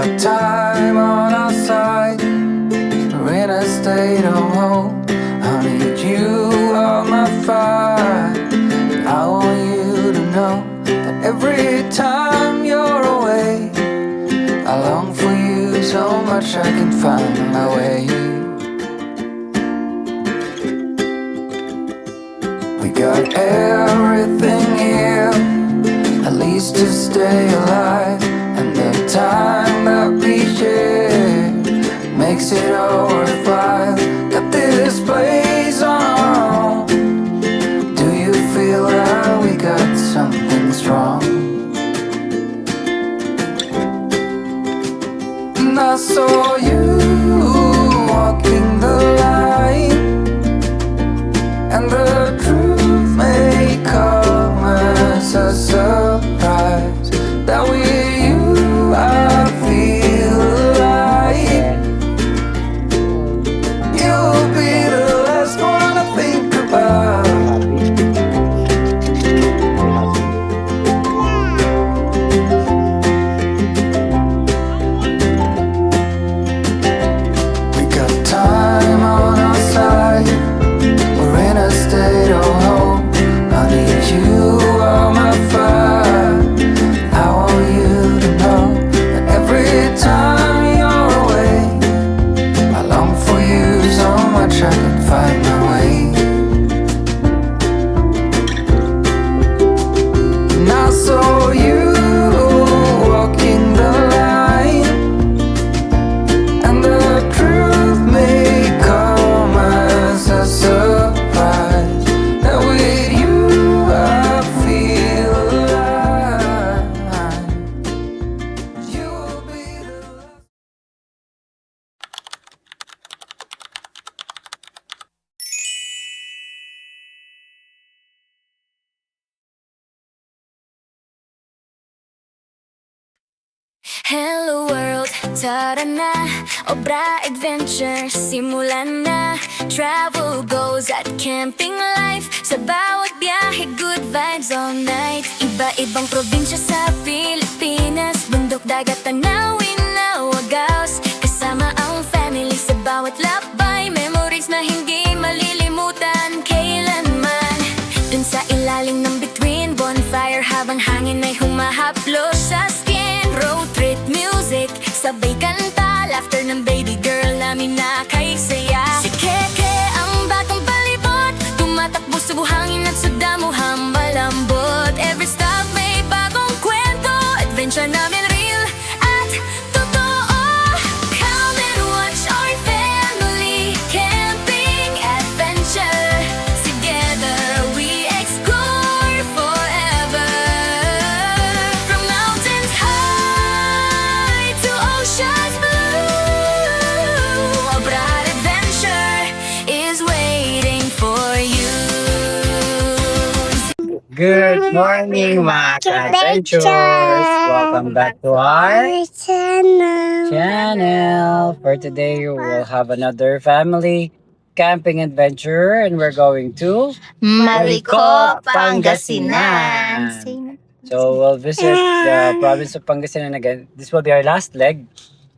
got time on our side. We're in a state of hope. I need you on my fire. I want you to know that every time you're away, I long for you so much I can find my way. We got everything here, at least to stay alive. And the time that we share makes it all worthwhile. Got this place on our own. Do you feel that we got something strong? And I saw you walking the line, and the truth may come as a surprise. That with you I feel alive. You'll be the last one I think about. We got time on our side. We're in a state of hope. I need you on my fire. I want you to know that every time you're away, I long for you so much I can find my way. And I saw you walking the line, and the truth may come as a surprise. That with you I feel alive. You'll be the last. Hello world, tara na, obra adventure, simulan na. Travel goals at camping life, sa bawat biyahe good vibes all night. Iba-ibang probinsya sa Pilipinas, bundok, dagat, tanawin na wagaws. Kasama ang family sa bawat lakbay, memories na hindi malilimutan kailanman. Dun sa ilalim ng bituin, bonfire habang hangin ay humahaplos sa skin. Road trip music, sabay kanta, laughter ng baby girl namin na kay saya. Si Keke ang batang palibot, tumatakbo sa buhangin at sa damuhang malambot. Every stop may bagong kwento, adventure namin real at totoo. Come and watch our family camping adventure. Together we explore forever. From mountains high to oceans blue, a broad adventure is waiting for you. Good morning, mga ka-adventures! Welcome back to our channel. For today, we'll have another family camping adventure and we're going to Maliko, Pangasinan. So we'll visit the province of Pangasinan again. This will be our last leg.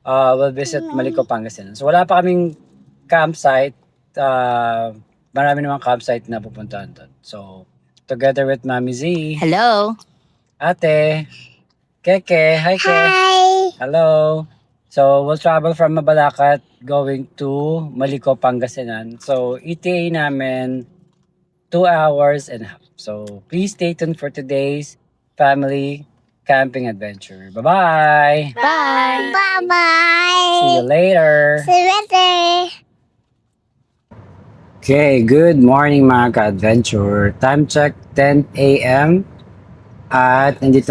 We'll visit Maliko, Pangasinan. So wala pa kaming campsite. Marami namang campsite na pupuntahan doon. So together with Mami Z, Hello. Ate, Keke, hi Ke. Hi. Hello. So we'll travel from Mabalacat going to Maliko, Pangasinan. So ETA namin 2 hours and a half. So please stay tuned for today's family camping adventure. Bye-bye. Bye. See Bye-bye. you later. See you later. Okay, good morning mga ka-adventure. Time check 10 a.m. At nandito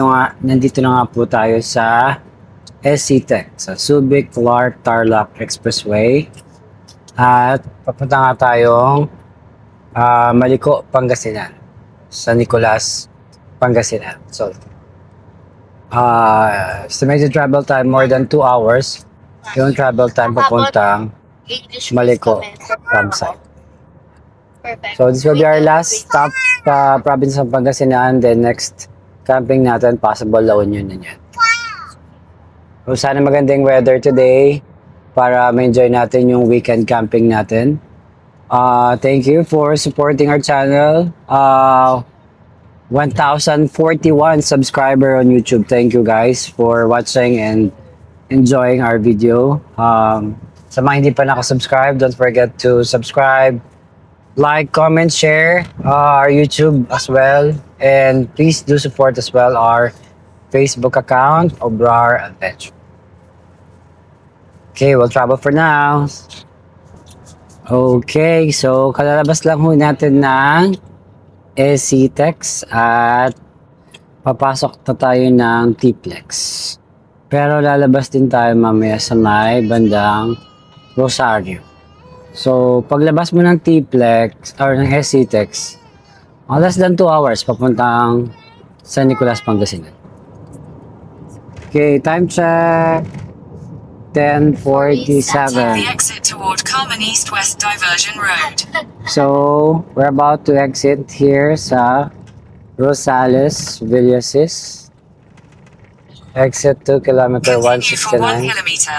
na nga po tayo sa SC Tech, sa Subic Clark Tarlac Expressway. At papunta nga tayong Maliko, Pangasinan. Sa Nicolas, Pangasinan. So, estimated travel time more than 2 hours. Yung travel time papuntang Maliko campsite. Perfect. So this will be our last stop sa province ng Pangasinan. Then next camping natin, possible La Union na yan. So, sana magandang weather today para ma-enjoy natin yung weekend camping natin. Thank you for supporting our channel. 1,041 subscriber on YouTube. Thank you guys for watching and enjoying our video. Sa mga hindi pa nakasubscribe, don't forget to subscribe, like, comment, share our YouTube as well. And please do support as well our Facebook account, Obrar Adventure. Okay, we'll travel for now. Okay, so kalalabas lang ho natin ng SCTEX at papasok na tayo ng T-Plex. Pero lalabas din tayo mamaya sa may bandang Rosario. So, paglabas mo ng T-Plex or ng SCTEX, less than 2 hours papuntang San Nicolas, Pangasinan. Okay, time check. 10:47. The exit toward Carmen East-West Diversion Road. So, we're about to exit here sa Rosales, Villasis. Exit to kilometer Continue for 169. 1 kilometer.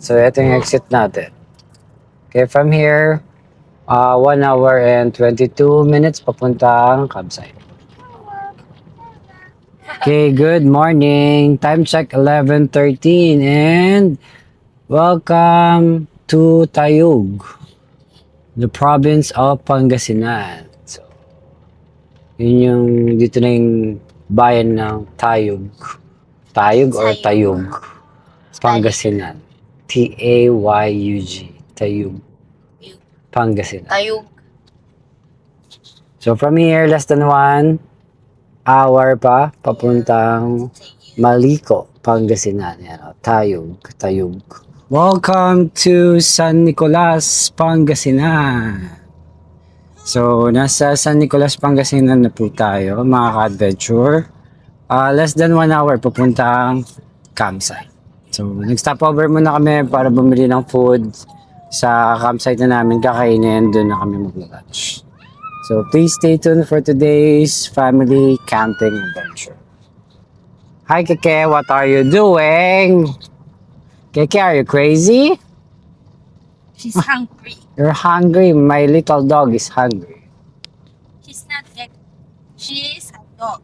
So, ito yung exit natin. Okay, from here, 1 hour and 22 minutes papuntang campsite. Okay, good morning. Time check 11:13 and welcome to Tayug, the province of Pangasinan. So, yun yung dito na yung bayan ng Tayug. Tayug or Tayug? Pangasinan. T-A-Y-U-G. Tayug. Pangasinan. Tayog. So, from here, less than 1 hour pa papuntang Malico, Pangasinan. Yan, Tayug, Tayug. Welcome to San Nicolas, Pangasinan. So, nasa San Nicolas, Pangasinan na po tayo, mga ka-adventure. Less than 1 hour papuntang campsite. So, nag-stop over muna kami para bumili ng food sa campsite na namin kakainin. Doon na kami mag-lunch. So please stay tuned for today's family camping adventure. Hi Keke, what are you doing? Keke, are you crazy? She's hungry. You're hungry. My little dog is hungry. She's not dead. She is a dog.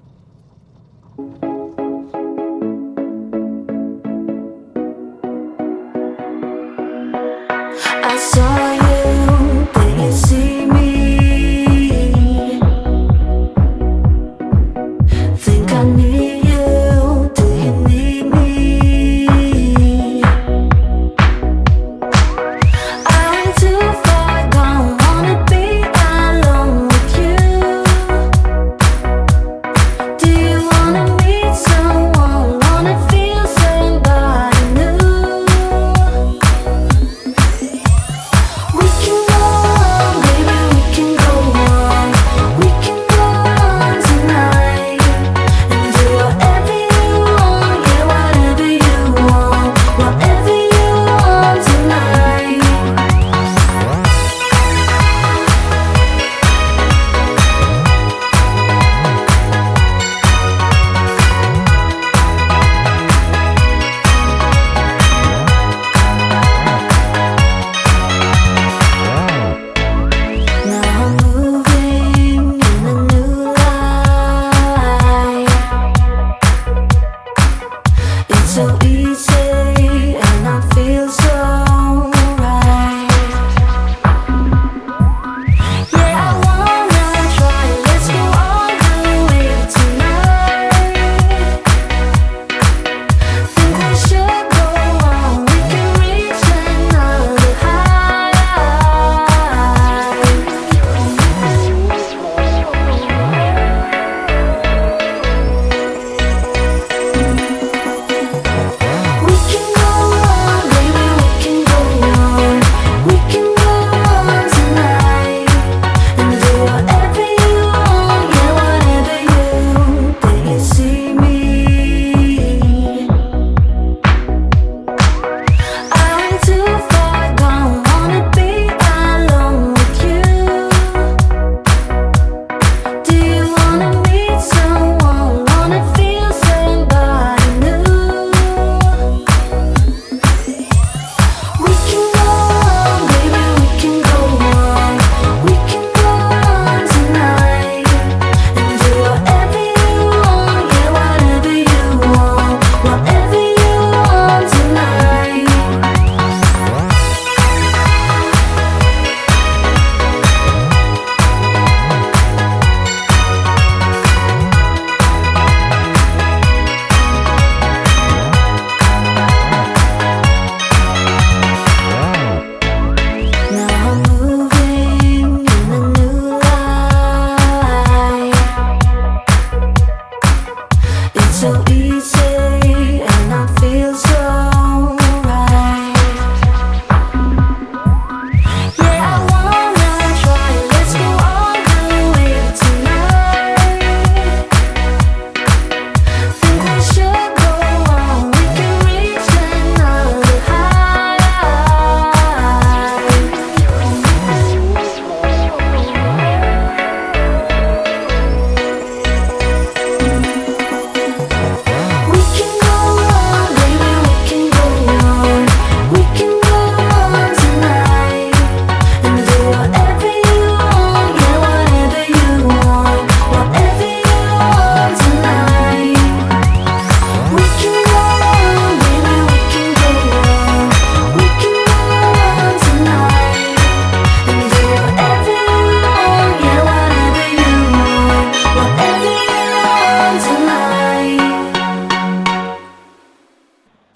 I saw you, did you see me? Think I need you, do you need me? I went too far, don't wanna be alone with you.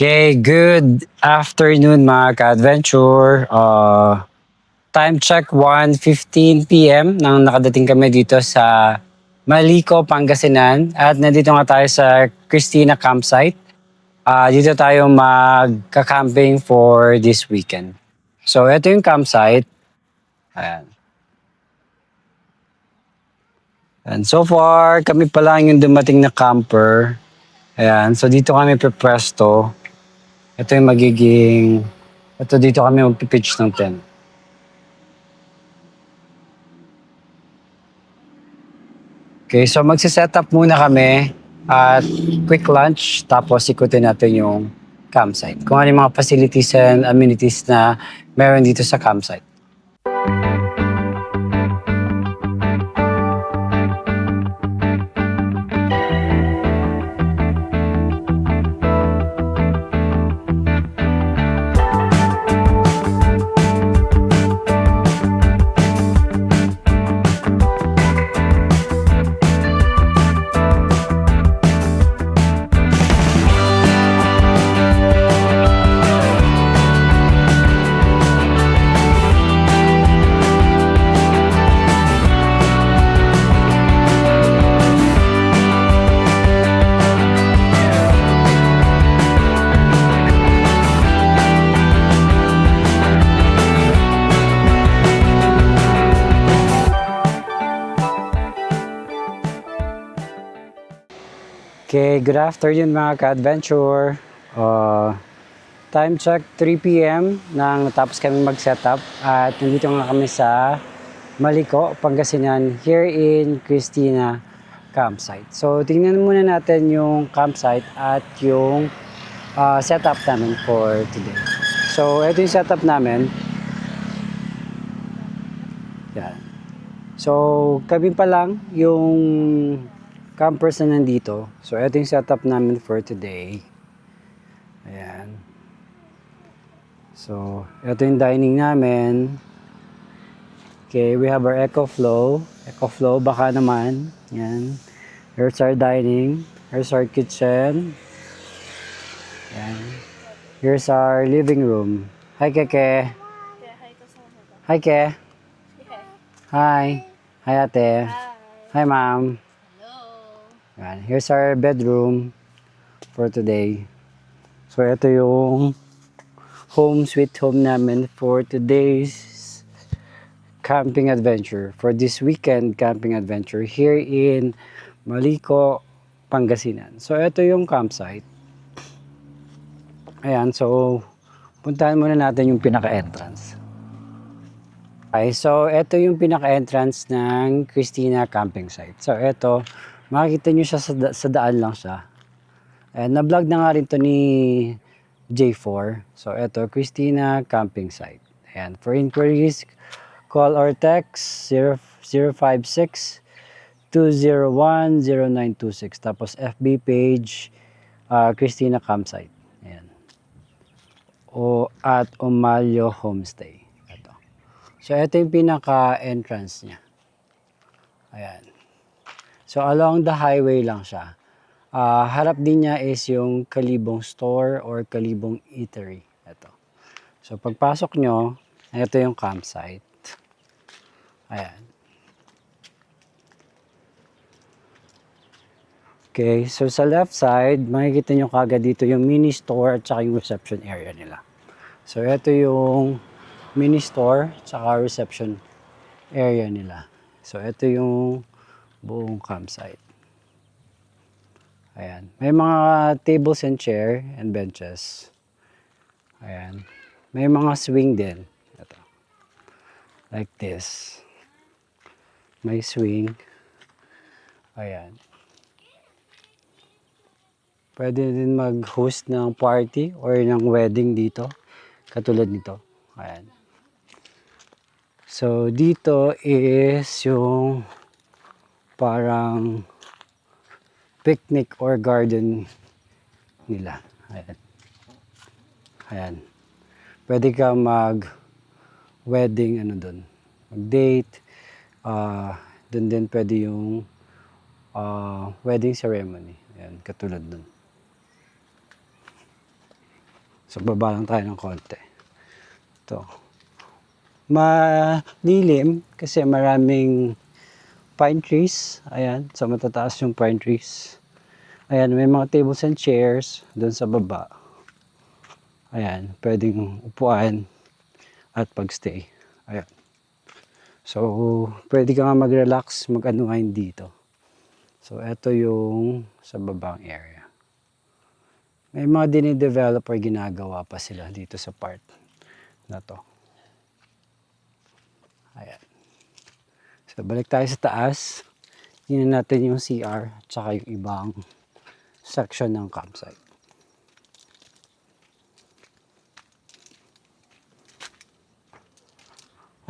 Okay, good afternoon mga ka-adventure. Time check 1:15 p.m. nang nakadating kami dito sa Malico, Pangasinan. At nandito nga tayo sa Christina Campsite. Dito tayo magka-camping for this weekend. So, ito yung campsite. Ayan. And so far, kami pa lang yung dumating na camper. Ayan. So, dito kami prepresto. Ito yung magiging... Ito dito kami magpipitch ng tent. Okay, so magsiset up muna kami at quick lunch tapos ikutin natin yung campsite. Kung ano yung mga facilities and amenities na meron dito sa campsite. Okay, good afternoon mga ka-adventure. Time check 3 p.m. nang natapos kami mag-setup at nandito nga kami sa Malico, Pangasinan here in Christina Campsite. So tingnan muna natin yung campsite at yung setup namin for today. So ito yung setup namin. Yan. So kami pa lang yung campers na nandito. So, ito yung setup namin for today. Ayan. So, ito yung dining namin. Okay, we have our EcoFlow. EcoFlow, baka naman. Ayan. Here's our dining. Here's our kitchen. Ayan. Here's our living room. Hi, Keke. Hi, Ke. Hi. Hi, ate. Hi, ma'am. Yan. Here's our bedroom for today. So, ito yung home sweet home namin for today's camping adventure. For this weekend camping adventure here in Malico, Pangasinan. So, ito yung campsite. Ayan. So, puntahan muna natin yung pinaka-entrance. Okay. So, ito yung pinaka-entrance ng Christina Camping Site. So, ito. Makikita nyo siya sa daan lang siya. And na-vlog na nga rin to ni J4. So, ito, Christina Camping Site. Ayan. For inquiries, call or text 056-201-0926. Tapos, FB page, Christina Campsite. Ayan. O at Umalyo Homestay. Ito. So, ito yung pinaka-entrance niya. Ayan. So, along the highway lang siya. Harap din niya is yung Kalibong Store or Kalibong Eatery. Ito. So, pagpasok nyo, ito yung campsite. Ayan. Okay, so sa left side, makikita nyo kagad dito yung mini store at saka yung reception area nila. So, ito yung mini store at saka reception area nila. So, ito yung buong campsite. Ayan. May mga tables and chair and benches. Ayan. May mga swing din. Ito. Like this. May swing. Ayan. Pwede din mag-host ng party or ng wedding dito. Katulad nito. Ayan. So, dito is yung parang picnic or garden nila. Ayan. Ayan. Pwede ka mag-wedding, doon. Mag-date. Doon din pwede yung wedding ceremony. Ayan, katulad doon. So, baba lang tayo ng konti. Ito. Malilim kasi maraming pine trees. Ayan. So, matataas yung pine trees. Ayan. May mga tables and chairs doon sa baba. Ayan. Pwedeng upuan at pagstay. Ayan. So, pwede ka nga mag-relax, mag-unwind dito. So, ito yung sa babang area. May mga dinideveloper ginagawa pa sila dito sa part na to. Ayan. So, balik tayo sa taas. Tingnan natin yung CR at saka yung ibang section ng campsite.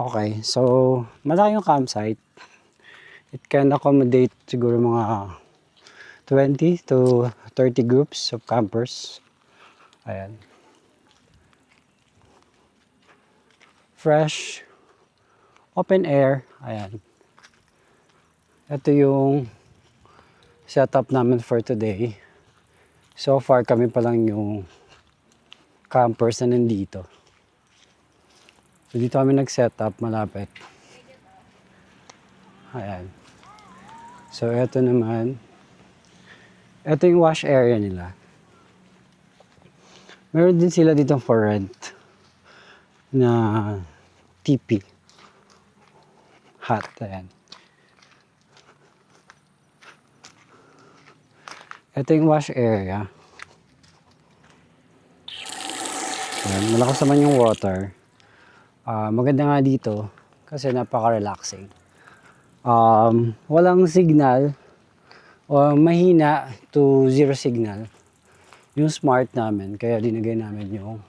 Okay, so malaki yung campsite. It can accommodate siguro mga 20 to 30 groups of campers. Ayan. Fresh, open air. Ayan. Ito yung setup namin for today. So far kami pa lang yung campers na nandito. So dito kami nag-setup malapit. Ayan. So ito naman. Ito yung wash area nila. Meron din sila dito for rent na teepee hut. Ayan. Ito yung wash area. Ayan. Malakas naman yung water. Maganda nga dito kasi napaka-relaxing. Walang signal o mahina to zero signal yung smart namin, kaya dinagay namin yung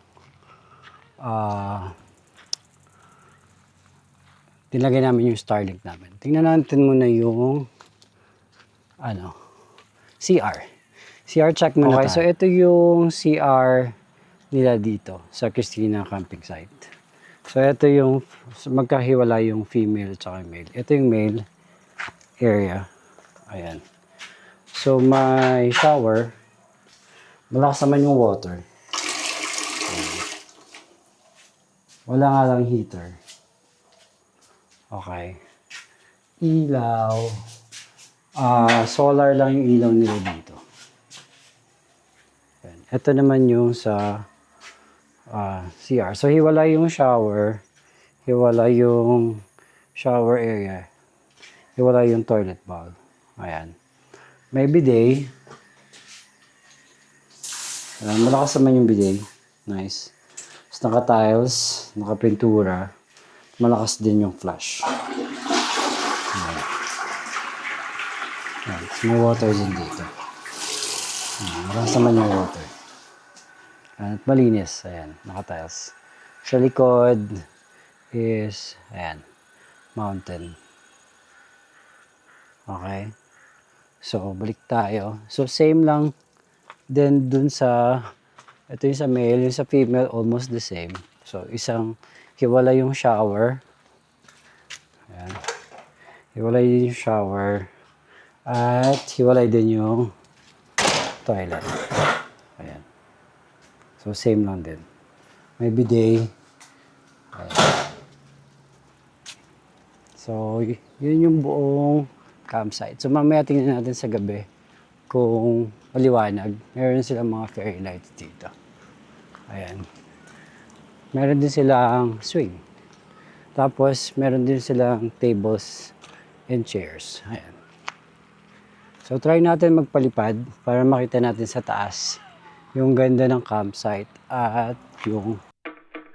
dinagay namin yung Starlink namin. Tingnan natin muna yung CR check muna tayo. So ito yung CR nila dito sa Christina camping site. So, ito yung magkahiwala yung female at saka male. Ito yung male area. Ayan. So, may shower. Malakas naman yung water. Ayan. Wala nga lang heater. Okay. Ilaw. Solar lang yung ilaw nila dito. Ayan. Ito naman yung sa CR. So, hiwala yung shower, hiwala yung shower area, hiwala yung toilet bowl. Ayan. May bidet. Ayan, malakas naman yung bidet. Nice. Tapos naka-tiles, naka-pintura. Malakas din yung flush. Ayan. Ayan. May water din dito. Ayan, malakas naman yung water. At malinis, ayan, naka-tiles. Sa likod is, ayan, mountain. Okay. So, balik tayo. So, same lang din dun sa, ito yung sa male, yung sa female, almost the same. So, isang, hiwala yung shower. Ayan. Hiwalay din yung shower. At hiwalay din yung toilet. Ayan. So, same lang din. May bidet. Ayan. So, yun yung buong campsite. So, mamaya tingnan natin sa gabi kung maliwanag. Meron silang mga fairy lights dito. Ayan. Meron din silang swing. Tapos, meron din silang tables and chairs. Ayan. So, try natin magpalipad para makita natin sa taas yung ganda ng campsite at yung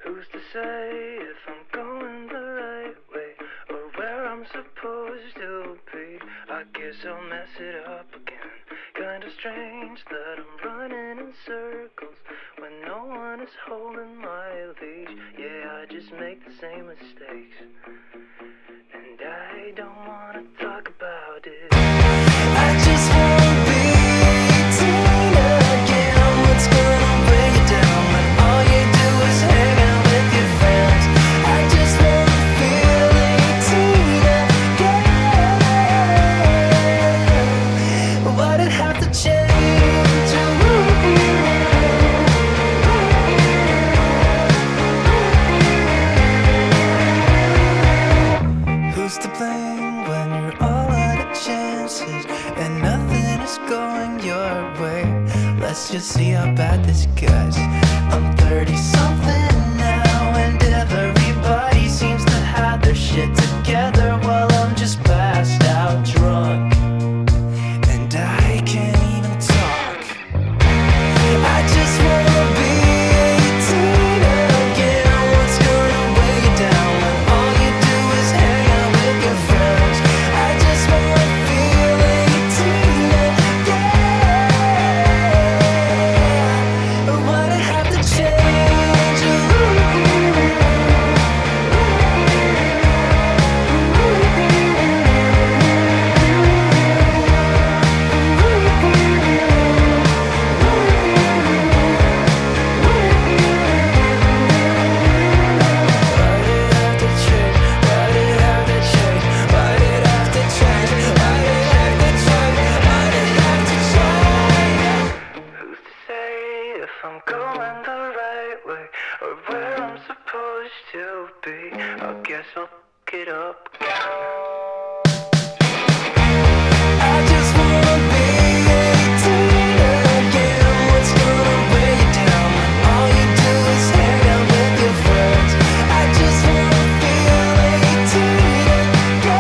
Who's to say if I'm going the right way or where I'm supposed to be? I guess I'll mess it up again. Kinda strange that I'm running in circles when no one is holding my leash. Yeah, I just make the same mistakes, and I don't wanna talk about it. I just wanna be teen again. What's gonna bring it down when all you do is hang out with your friends? I just wanna feel 18 again. Why'd it have to change? let's just see how bad this gets. I'm 30 something now, and everybody seems to have their shit together while I'm just passed out drunk, and I can't even talk. I just wanna be 18 again. What's gonna weigh you down when all you do is hang out with your friends? I just wanna feel 18 again. Why'd it have to change? Who's to say if I'm going the right way or where I'm supposed to be? I guess I'll get up. I just wanna be 18 again. What's gonna weigh you down when all you do is hang out with your friends? I just wanna feel 18 again.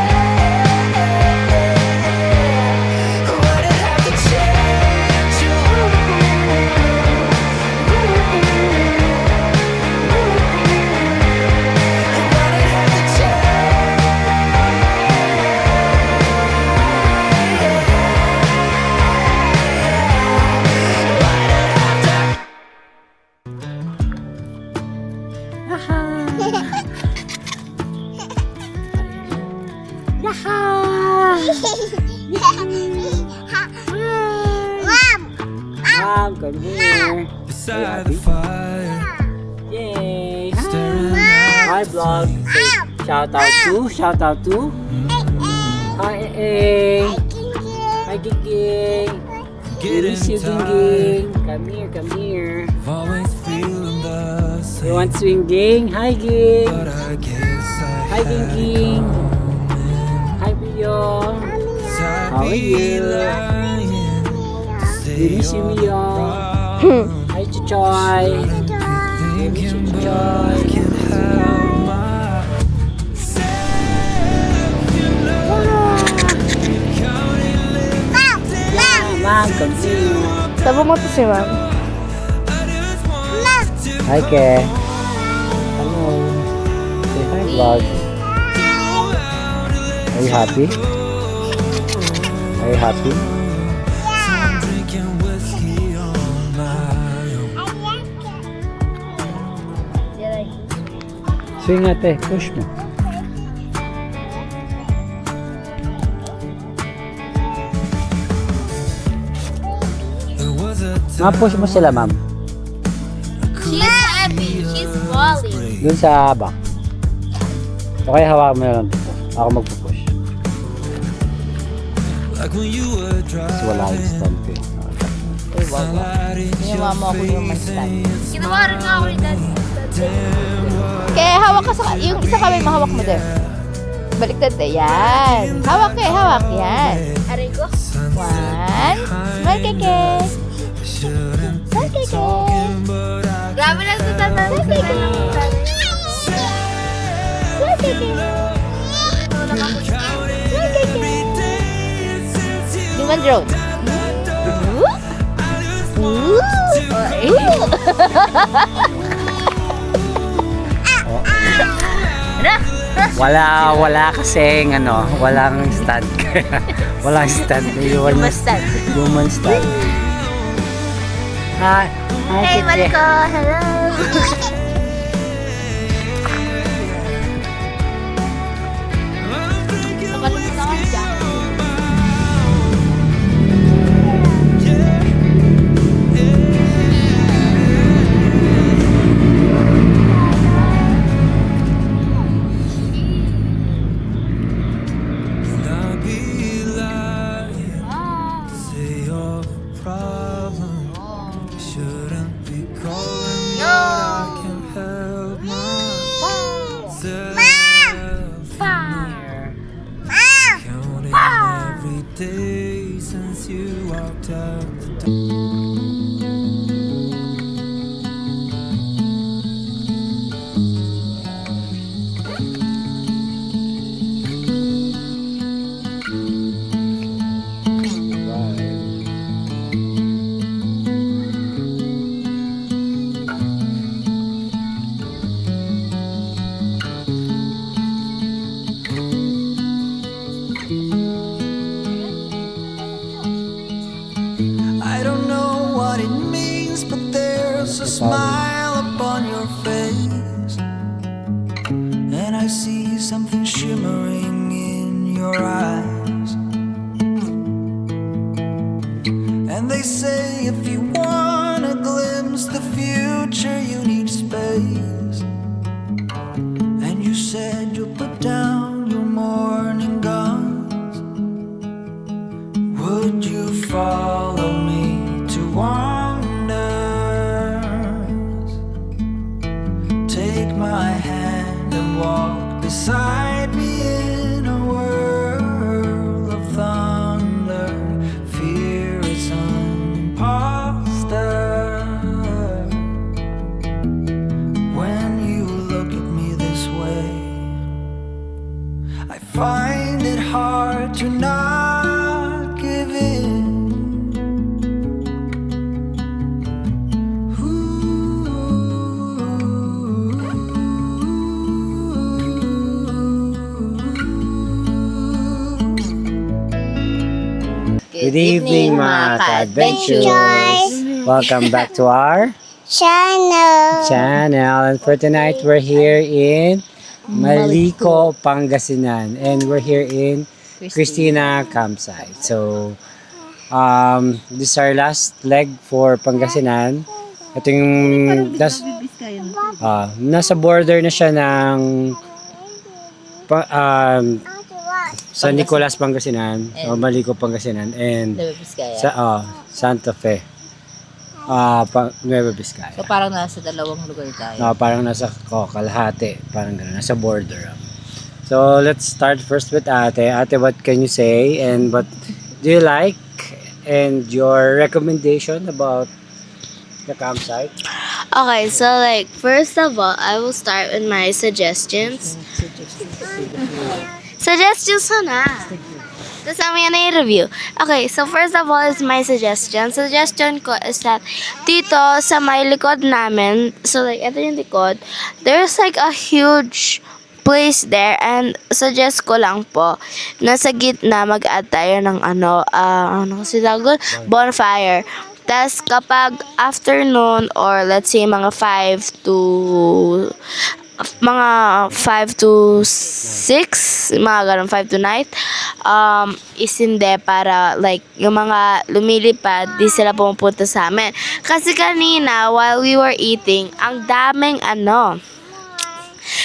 Why'd it have to change? Why'd it have to Mom, come here. Beside the fire, Yay! staring Hi, vlog. Shout out to. Hi, Hey. Hi, Giging. getting Miss you, tired, Giging. Come here. always feeling the You same. want swinging? Hi, Ging. But I guess Hi, I had Giging. Hi, Biyong. How are you? You miss you, Miyong. Hi, Chuchoy. You miss you, Chuchoy. Mom, come see you. Tabo mo to si ma'am. Hi, Ke. Hello. Say hi, vlog. Are you happy? Are you happy? Swing ate, push mo. Ma-push mo sila, ma'am. She's happy. She's falling. Doon sa back. Okay, hawakan mo na lang dito. Ako magpupush. Kasi wala yung stand ko eh. Uy, wag mo. Ginawa mo ako yung stand. Ginawa rin nga ako ni Dad. Kaya hawak ka sa... Yung isa kamay mahawak mo din. Baliktad na. Yan. Hawak eh. Hawak. Yan. Aray ko. One. Smile keke. Smile keke. Grabe lang sa tatay. Smile keke. Smile keke. Human drone. Ooh. Ooh. Wala kasing walang stand. Walang stand. Human stand. Human stand. Hi. Hi, Hey, Keke. Marco. Hello. Nakalungkot ako dyan. Day since you walked out the door. There's a smile upon your face, and I see something shimmering in your eyes. And they say if you wanna glimpse the future, you need space. And you said you'll put down your morning guns. Would you follow me to wonders? Take my hand and walk beside me in a world of thunder. Fear is an imposter. When you look at me this way, I find it hard to not give in. Good evening, mga ka-adventures! Welcome back to our channel. And for tonight, we're here in Maliko, Pangasinan. And we're here in Christina Campsite. So, this is our last leg for Pangasinan. Ito yung nasa border na siya ng San Nicolas, Pangasinan, o Maliko, Pangasinan, and Santa Fe, Nueva Vizcaya. So parang nasa dalawang lugar tayo. Parang nasa kalahati, parang gano'n, nasa border. So let's start first with Ate. Ate, what can you say and what do you like and your recommendation about the campsite? Okay, so like first of all, I will start with my suggestions. Suggestions na. Tapos namin yan i-review. Okay, so first of all is my suggestion. Suggestion ko is that dito sa may likod namin, so like ito yung likod, there's like a huge place there and suggest ko lang po na sa gitna mag-add tayo ng ano kasi tawag doon? Bonfire. Tapos kapag afternoon or let's say mga 5 to 6, mga ganun, 5 to 9, is hindi para like yung mga lumilipad, di sila pumupunta sa amin. Kasi kanina, while we were eating, ang daming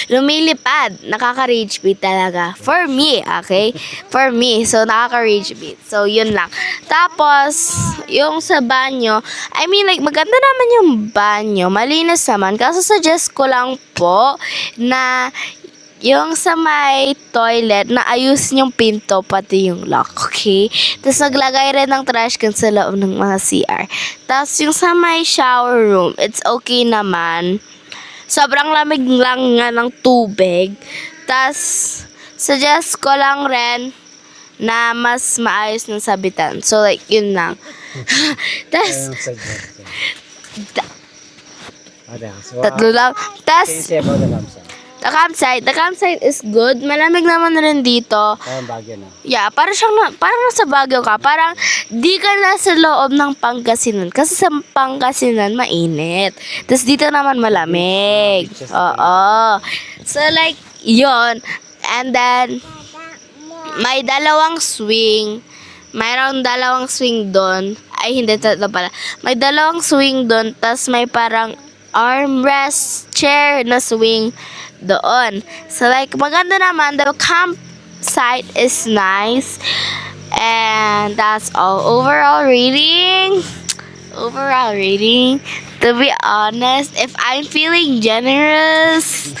lumilipad. Nakaka-rage beat talaga. For me, okay? For me. So, nakaka-rage beat. So, yun lang. Tapos, yung sa banyo, I mean, like, maganda naman yung banyo. Malinis naman. Kaso, suggest ko lang po na yung sa may toilet, na ayusin yung pinto, pati yung lock, okay? Tapos, naglagay rin ng trash can sa loob ng mga CR. Tapos, yung sa may shower room, it's okay naman. Sobrang lamig lang nga ng tubig. Tas, suggest ko lang rin na mas maayos ng sabitan. So, like, yun lang. Tas, tatlo lang. Tas, the campsite is good. Malamig naman rin dito. Parang Baguio na. Yeah, parang nasa Baguio ka. Parang di ka na sa loob ng Pangasinan. Kasi sa Pangasinan, mainit. Tapos dito naman malamig. Oo. So like, yon. And then, may dalawang swing. Mayroong dalawang swing doon. Ay, hindi, tatlo pala. May dalawang swing doon. Tapos may parang armrest chair na swing doon. So like, maganda naman. The campsite is nice. And that's all. Overall rating, to be honest, if I'm feeling generous,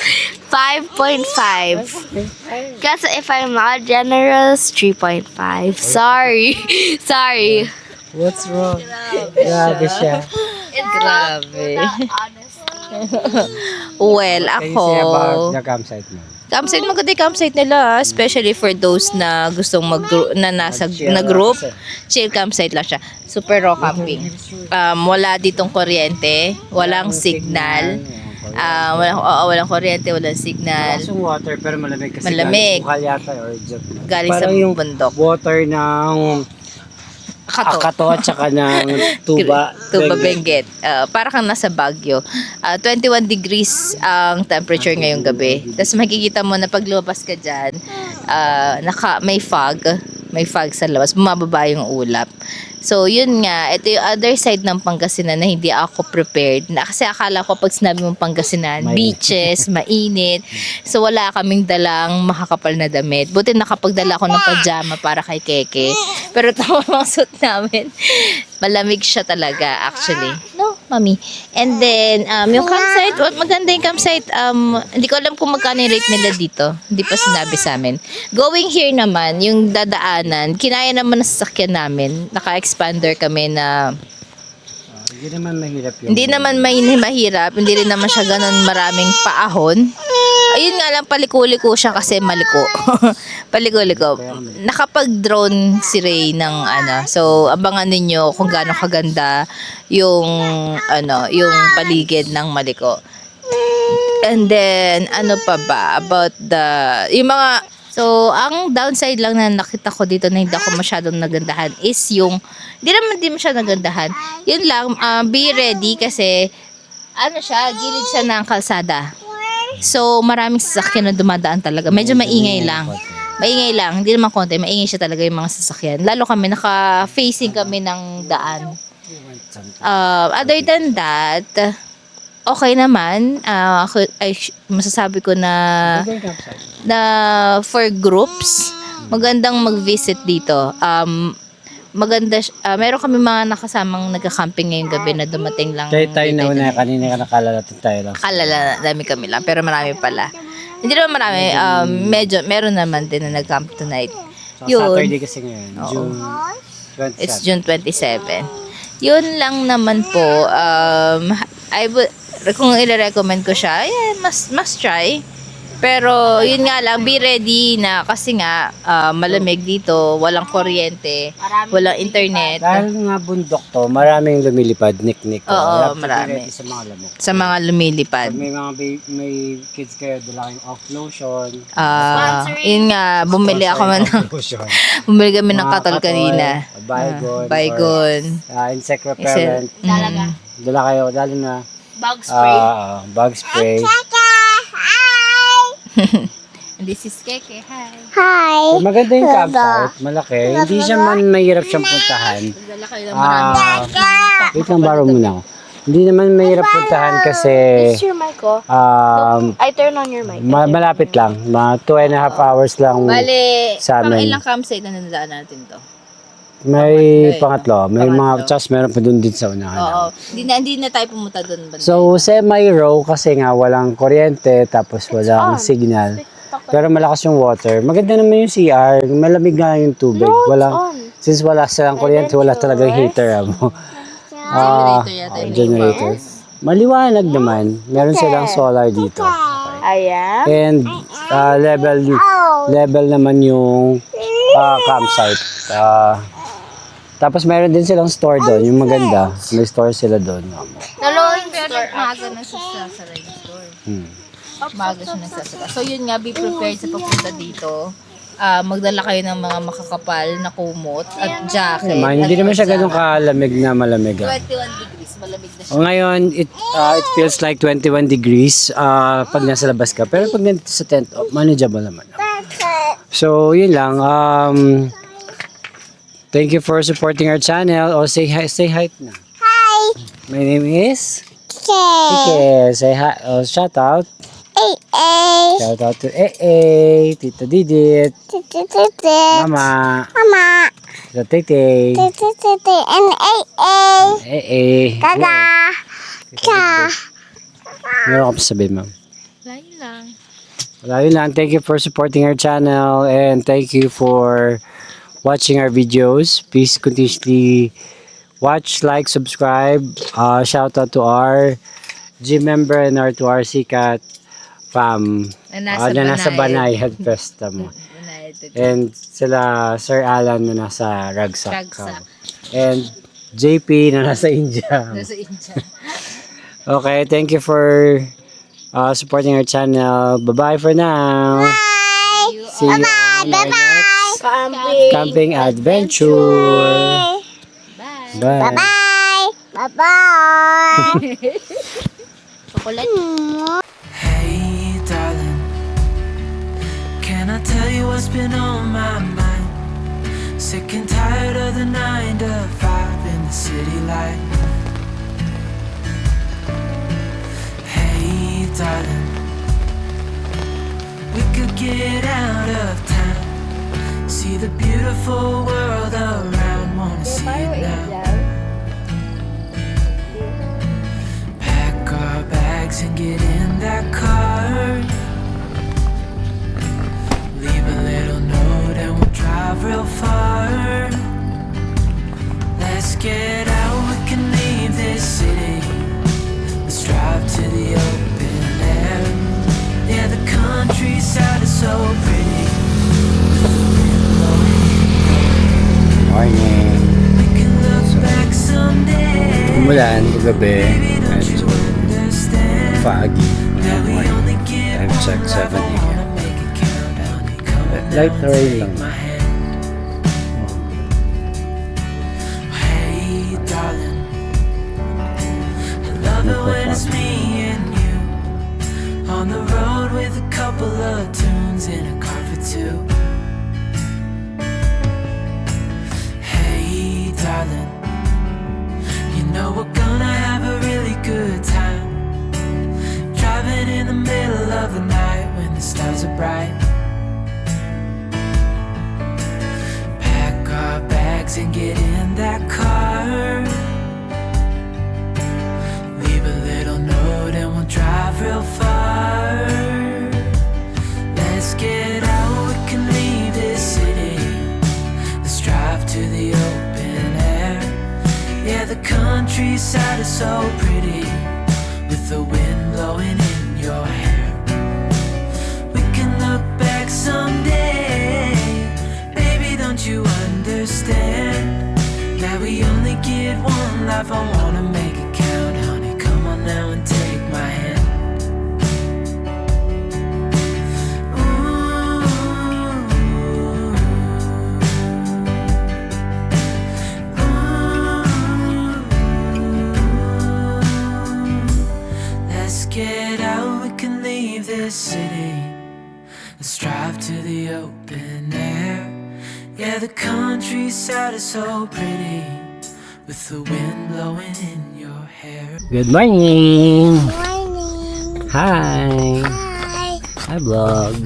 5.5. Kasi if I'm not generous, 3.5. Sorry. What's wrong? Grabe siya. Grabe. Well, Can you say about ako, the campsite mo? campsite, maganda yung campsite nila, especially for those na gustong nasa Chill na group. lang Chill campsite lang siya. Super raw camping. Wala ditong kuryente, walang signal. Walang kuryente, walang signal. Malakas yung water pero malamig kasi Malamig. galing bukal yata or jet. Galing sa Parang yung bundok. water ng Akato at saka ng tuba. Tuba Benguet. Benguet. Para kang nasa Baguio. 21 degrees ang temperature ngayong gabi. Tapos makikita mo na pag lumabas ka dyan, may fog. May fog sa labas. Bumababa yung ulap. So, yun nga. Ito yung other side ng Pangasinan na hindi ako prepared. Kasi akala ko pag sinabi mong Pangasinan, beaches, mainit. So, wala kaming dalang makakapal na damit. Buti nakapagdala ako ng pajama para kay Keke. Pero tama mga suit namin. Malamig siya talaga, actually. No, mami. And then, yung campsite, maganda yung campsite. Hindi ko alam kung magkano yung rate nila dito. Hindi pa sinabi sa amin. Going here naman, yung dadaanan, kinaya naman na sasakyan namin. Naka-expander kami na Hindi naman mahirap yun. hindi naman mahirap. Hindi rin naman siya ganun maraming paahon. Ayun nga lang, paliko-liko siya kasi maliko. Paliko-liko. Nakapag-drone si Ray ng So, abangan ninyo kung gaano kaganda yung, yung paligid ng maliko. And then, ano pa ba? About yung mga, so, ang downside lang na nakita ko dito na hindi ako masyadong nagandahan is yung, hindi mo siya nagandahan. Yun lang, be ready kasi, gilid siya ng kalsada. So, maraming sasakyan na dumadaan talaga. Medyo maingay lang. Maingay lang. Hindi naman konti. Maingay siya talaga yung mga sasakyan. Lalo kami, naka-facing kami ng daan. Other than that, okay naman. Masasabi ko na for groups, magandang mag-visit dito. Maganda, meron kami mga nakasamang nagka-camping ngayong gabi na dumating lang. Kaya tayo na una, kanina ka nakalala tayo lang. Kalala, dami kami lang, pero marami pala. Hindi naman marami, meron naman din na nag-camp tonight. So, Saturday kasi ngayon, June 27. It's June 27. Yun lang naman po. Kung i-recommend ko siya, must try. Pero yun nga lang, be ready na kasi nga malamig dito, walang kuryente, walang internet. Dahil nga bundok to, maraming lumilipad, nick-nick. Oo, marami. Sa mga lamok. Sa mga lumilipad. Pag may kids kayo, dala kayong off lotion. Yun nga, bumili bumili kami ng katol kanina. Baygon. Insect repellent. Dala kayo, lalo na Bug spray. bug spray. This is Keke, hi. Hi. Maganda yung campsite, malaki. Hindi siya man mahirap siyang puntahan. Nagdala kayo ng marami. Wait lang, baro muna ako. Hindi naman mahirap puntahan kasi Is your mic off? I turn on your mic. malapit lang. Mga 2.5 hours lang Bale, sa pang amin. ilang campsite na nadaan natin to? May pangatlo. May mga chas meron pa dun din sa unahan. Oo. Hindi na tayo pumunta doon. So, semi-row kasi nga walang kuryente tapos walang signal. Pero malakas yung water. Maganda naman yung CR. Malamig nga yung tubig. Since wala silang kuryente, wala talagang heater. Generator yata yung Generator. Maliwanag naman. Meron silang solar dito. Ayan. And level naman yung campsite. Tapos meron din silang store doon, yung maganda. May store sila doon. Dalawang store. Maaga na sasara yung store. Maaga siya nagsasara. So yun nga, be prepared sa pagpunta dito. Magdala kayo ng mga makakapal na kumot at jacket. Hindi naman siya ganun kalamig na malamig. 21 degrees, malamig na siya. Ngayon, it feels like 21 degrees pag nasa labas ka. Pero pag nandito sa tent, manageable naman. So, yun lang. Thank you for supporting our channel. Say hi na. Hi. My name is Okay. Kike. Say hi. Shout out. Shout out to Tita Didit, Mama, Tita Tete, And Gaga. Meron ka pa sabihin, ma'am? Layo lang. Wala yun lang. Thank you for supporting our channel and thank you for watching our videos. Please continuously watch, like, subscribe. Shout out to our gym member and to our Sikat fam. Na nasa Banayad Festa mo. And sila Sir Alan na nasa Ragsak. And JP na nasa India. Okay, thank you for supporting our channel. Bye-bye for now. See you on our next camping adventure. Bye. Bye! Bye-bye! Chocolate. Hey, darling, can I tell you what's been on my mind? Sick and tired of the 9 to 5 in the city life. Hey, darling, we could get out of town, see the beautiful world around, wanna see it now. Pack our bags and get in that car, leave a little note and we'll drive real far. Let's get out, we can leave this city. Let's drive to the open air. Yeah, the countryside is so pretty. Morning. We can look back someday. Umulan, gabi. Medyo Understand foggy. that we only get Time check, one life. 7 I wanna make it count, honey. Come on Light now, rain take lang. my hand. Hey, darling, I love it when it's me and you on the road with a couple of tunes in a car for two. Hey, darling, you know we're gonna have a really good time, driving in the middle of the night when the stars are bright. Pack our bags and get in that car, leave a little note and we'll drive real far. Let's get out, we can leave this city. Let's drive to the open air. Yeah, the countryside is so pretty, with the wind blowing in your hair. We can look back someday, baby, don't you understand that we only get one life? I wanna make it count, honey. Come on now and take my hand. Let's get out, we can leave this city. Let's drive to the open air. Yeah, the countryside is so pretty, with the wind blowing in your hair. Good morning! Morning! Hi! Hi! Hi, vlog!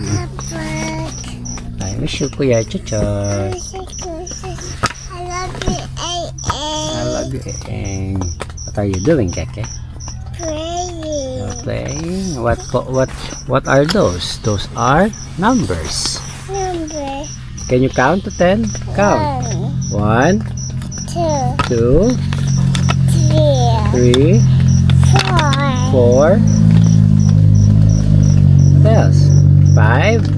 I miss you, Kuya Chuchot. I love you, I love you, Eng. What are you doing, Keke? Praying. You're playing? What are those? Those are numbers. Number Can you count to 10? Count. 1, 2, 2, 3, 3, 4, 4. What else? 5, 5,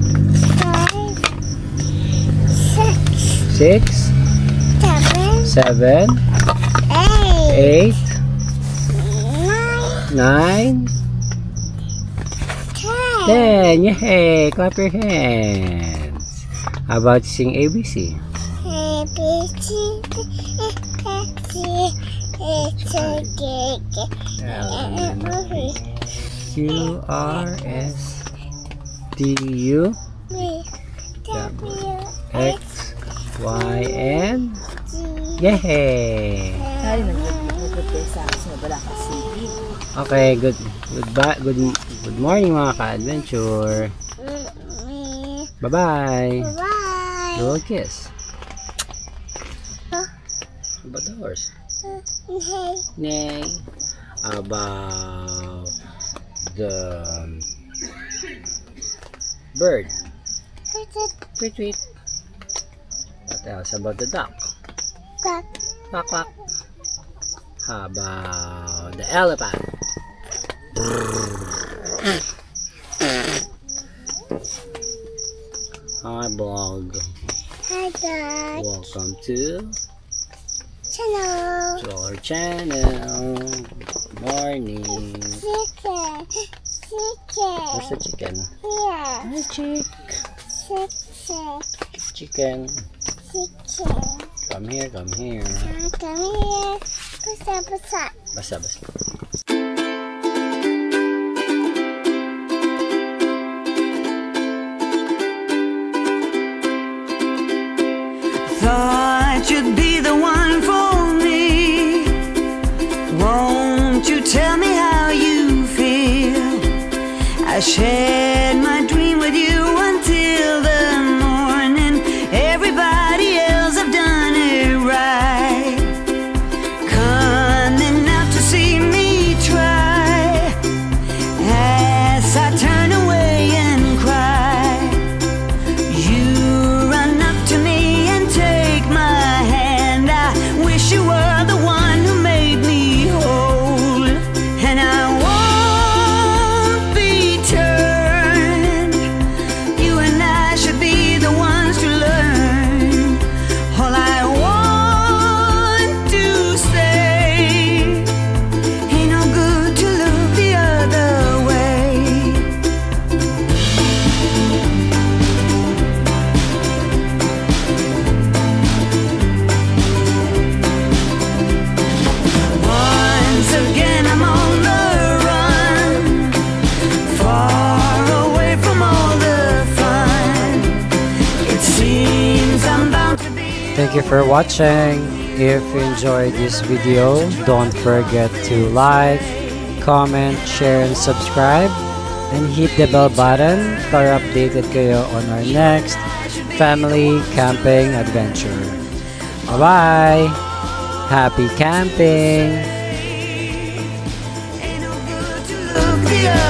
6, 6, 7, 7, 8, 8, 9, 9, 10. 10. Yay! Clap your hands. How about sing ABC? A, B, C, D, E, F, G, H, I, J, K, L, M, N, O, P, Q, R, S, T, U, W, X, Y, and G, yay! Okay, good morning mga ka-adventure. Bye-bye. Bye. Little kiss. About the horse. Hey. Nay. About the bird. Tweet tweet. What else about the duck? Quack. Quack quack. How about the elephant? Hi blog. Hi, Dad. Welcome to Hello. our channel. Good morning. Chicken. Chicken. Where's the chicken? Here. Hi chick. Chicken. Chicken. Chicken. Come here, come here. Come here. Basa, basa. Thought you'd be the one for me. Won't you tell me how you feel? I shared my dream with you until the morning. Everybody else have done it right. Coming out to see me try. As I turn away and cry, you run up to me and take my hand. I wish you were the one who made me whole, and I won't be turned. You and I should be the ones to learn. All I want to say, ain't no good to look the other way. Once again I'm on the run, far away from all the fun. It seems I'm bound to be. Thank you for watching. If you enjoyed this video, don't forget to like, comment, share, and subscribe. And hit the bell button para updated kayo on our next family camping adventure. Bye-bye! Happy camping! Ain't no good to look the other